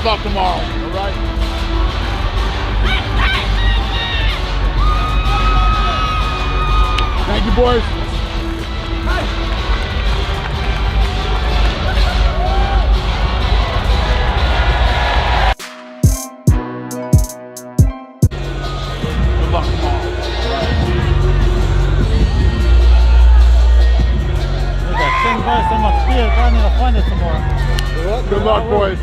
luck tomorrow, all right? Thank you, boys. Good luck tomorrow. Same guy, so much fear. I need to find it some more. Good luck, boys.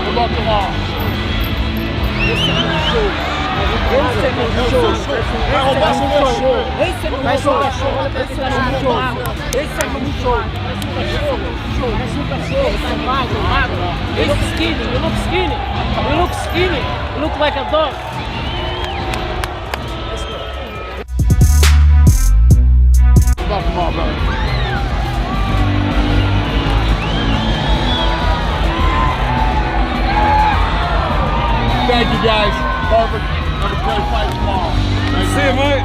Good luck tomorrow. Esse é meu show. Esse é meu show. Esse é meu show. Esse é meu show. Parece um cachorro. Você é magro, magro. You look skinny. You look skinny. You look skinny. You look like a dog. Good luck tomorrow, brother. Thank you, guys. Perfect. Have a great fight tomorrow. See you, mate.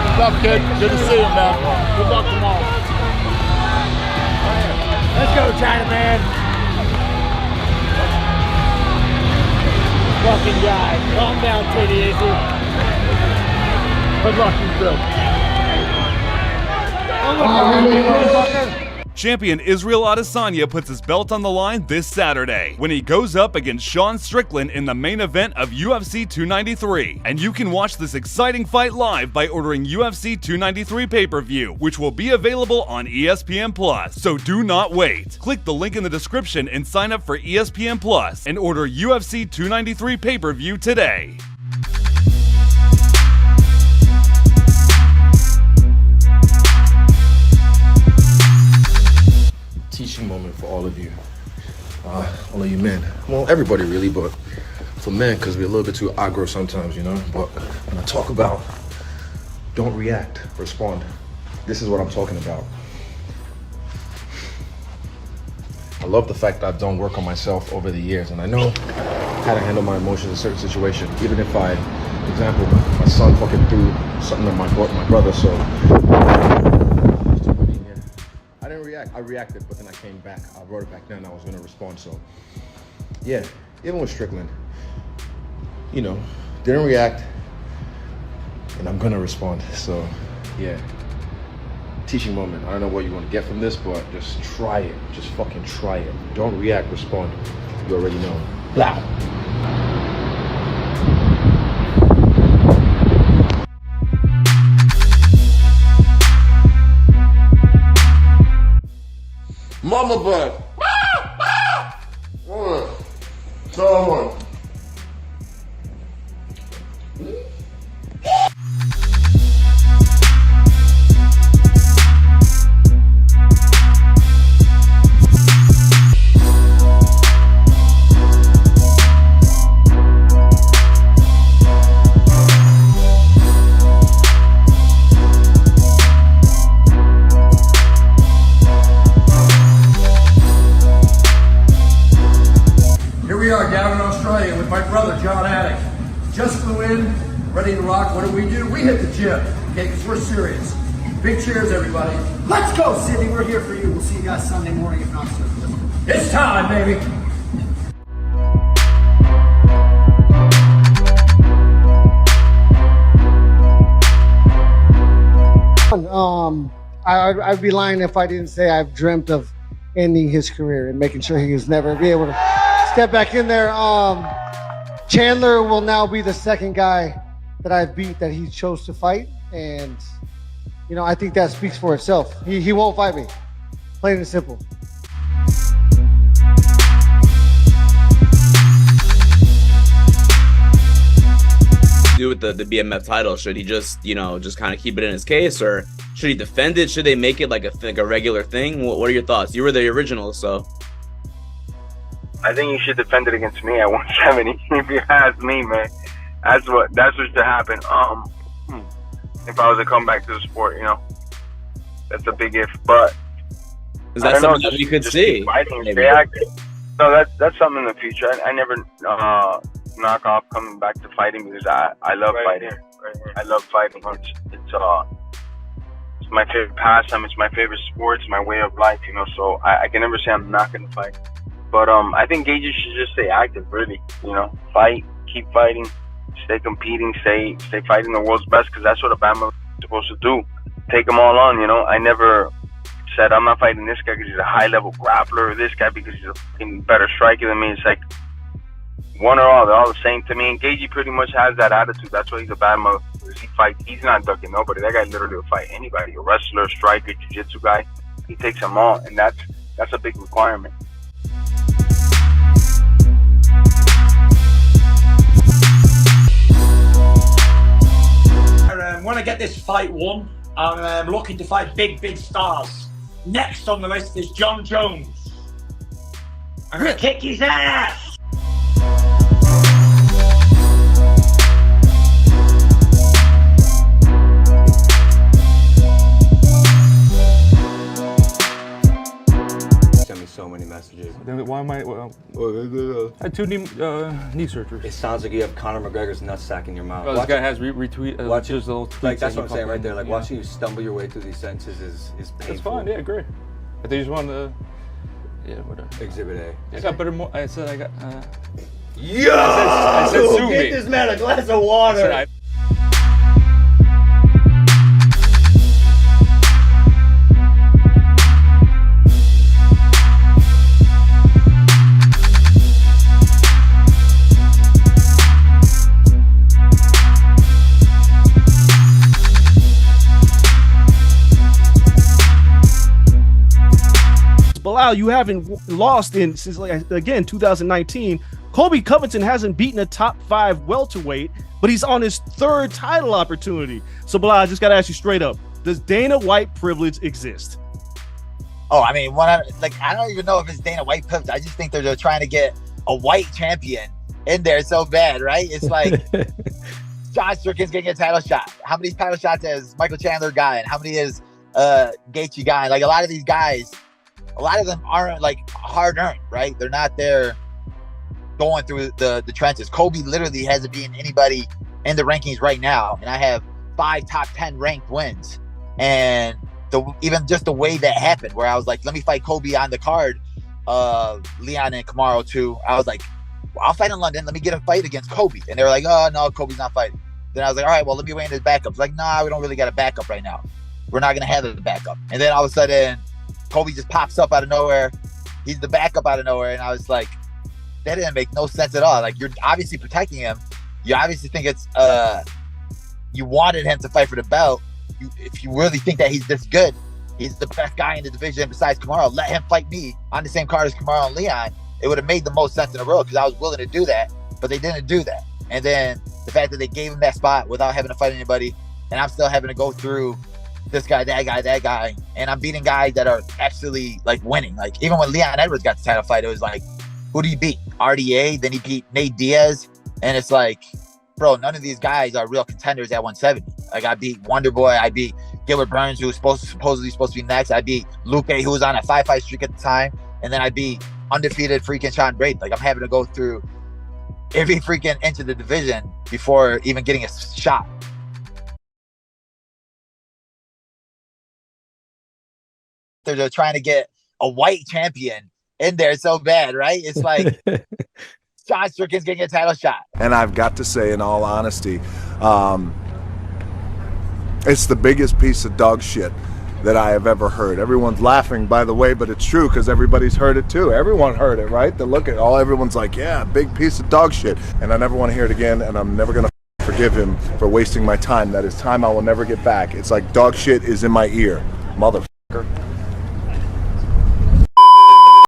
Good luck, kid. Good to see you, man. Good luck tomorrow. Let's go, China man. Fucking guy. Calm down, Teddy. Good luck, you too. Champion Israel Adesanya puts his belt on the line this Saturday when he goes up against Strickland in the main event of UFC 293. And you can watch this exciting fight live by ordering UFC 293 pay-per-view, which will be available on ESPN+. So do not wait. Click the link in the description and sign up for ESPN+ and order UFC 293 pay-per-view today. Teaching moment for all of you men. Well, everybody really, but for men, because we're a little bit too aggro sometimes, you know. But when I talk about don't react, respond, this is what I'm talking about. I love the fact that I've done work on myself over the years, and I know how to handle my emotions in a certain situation. Even if for example, my son fucking threw something at my brother, so I didn't react. I reacted, but then I came back. I wrote it back then. I was going to respond. So, yeah, even with Strickland, you know, didn't react, and I'm going to respond. So, yeah, teaching moment. I don't know what you want to get from this, but just try it. Just fucking try it. Don't react, respond. You already know. Blah. Mama butt. Tell one. We are down in Australia with my brother, John Attic. Just flew in, ready to rock. What do? We hit the gym, okay, because we're serious. Big cheers, everybody. Let's go, Sydney. We're here for you. We'll see you guys Sunday morning, if not Sunday. It's time, baby. I'd be lying if I didn't say I've dreamt of ending his career and making sure he was never be able to step back in there. Chandler will now be the second guy that I've beat that he chose to fight, and you know, I think that speaks for itself. He won't fight me, plain and simple. Do with the BMF title? Should he just, you know, just kind of keep it in his case, or should he defend it? Should they make it like a regular thing? What are your thoughts? You were the original, so. I think you should defend it against me at 170. If you ask me, man, that's what should happen. If I was to come back to the sport, you know, that's a big if. But is that something that we could see? No, that's something in the future. I never knock off coming back to fighting because I love fighting. I love fighting. It's my favorite pastime. It's my favorite sport. It's my way of life, you know. So I can never say I'm not gonna fight. But I think Gaethje should just stay active, really. You know, fight, keep fighting, stay competing, stay fighting the world's best, because that's what a Bama is supposed to do. Take them all on, you know. I never said I'm not fighting this guy because he's a high-level grappler, or this guy because he's a fucking better striker than me. It's like one or all. They're all the same to me. And Gaethje pretty much has that attitude. That's why he's a Bama. He fights. He's not ducking nobody. That guy literally will fight anybody. A wrestler, striker, jiu-jitsu guy. He takes them all, and that's a big requirement. I want to get this fight won. I'm looking to fight big stars. Next on the list is John Jones. I'm gonna kick his ass. Send me so many messages. Why am I had 2 knee surgeries. It sounds like you have Conor McGregor's nutsack in your mouth. This guy has retweet. Watch his little tweets. Like, that's what I'm saying right there. Like, watching you stumble your way through these sentences is painful. That's fine. Yeah, great. I think you just want to. Yeah, whatever. Exhibit A. I got better. I said I got. Yo! I said sue get me. this man a glass of water. Belal, you haven't lost since, like, again, 2019. Colby Covington hasn't beaten a top 5 welterweight, but he's on his 3rd title opportunity. So Belal, I just got to ask you straight up: does Dana White privilege exist? Oh, I mean, I don't even know if it's Dana White privilege. I just think they're trying to get a white champion in there so bad, right? It's like John Strickland's getting a title shot. How many title shots has Michael Chandler gotten? How many has Gaethje gotten? Like, a lot of these guys, a lot of them aren't like hard-earned, right? They're not there going through the trenches. Kobe literally hasn't beaten anybody in the rankings right now, and I have 5 top 10 ranked wins. And even just the way that happened, where I was like, let me fight Kobe on the card of Leon and Kamaru too. I was like, well, I'll fight in London. Let me get a fight against Kobe. And they were like, oh no, Kobe's not fighting. Then I was like, all right, well, let me wait in his backups. Like, nah, we don't really got a backup right now. We're not gonna have a backup. And then all of a sudden, Kobe just pops up out of nowhere. He's the backup out of nowhere. And I was like, that didn't make no sense at all. Like, you're obviously protecting him. You obviously think it's, you wanted him to fight for the belt. If you really think that he's this good, he's the best guy in the division besides Kamaru, let him fight me on the same card as Kamaru and Leon. It would have made the most sense in the world, because I was willing to do that, but they didn't do that. And then the fact that they gave him that spot without having to fight anybody, and I'm still having to go through this guy, that guy, and I'm beating guys that are actually like winning. Like, even when Leon Edwards got the title fight, it was like, who did he beat? RDA, then he beat Nate Diaz, and it's like, bro, none of these guys are real contenders at 170. Like, I beat Wonder Boy, I beat Gilbert Burns, who was supposedly supposed to be next. I beat Lupe, who was on a 5-fight streak at the time, and then I beat undefeated freaking Sean Brady. Like, I'm having to go through every freaking inch of the division before even getting a shot. They're trying to get a white champion in there so bad, right? It's like John Strickland's getting a title shot. And I've got to say, in all honesty, it's the biggest piece of dog shit that I have ever heard. Everyone's laughing, by the way, but it's true, because everybody's heard it too. Everyone heard it, right? They look at everyone's like, yeah, big piece of dog shit. And I never want to hear it again, and I'm never going to forgive him for wasting my time. That is time I will never get back. It's like dog shit is in my ear, motherfucker.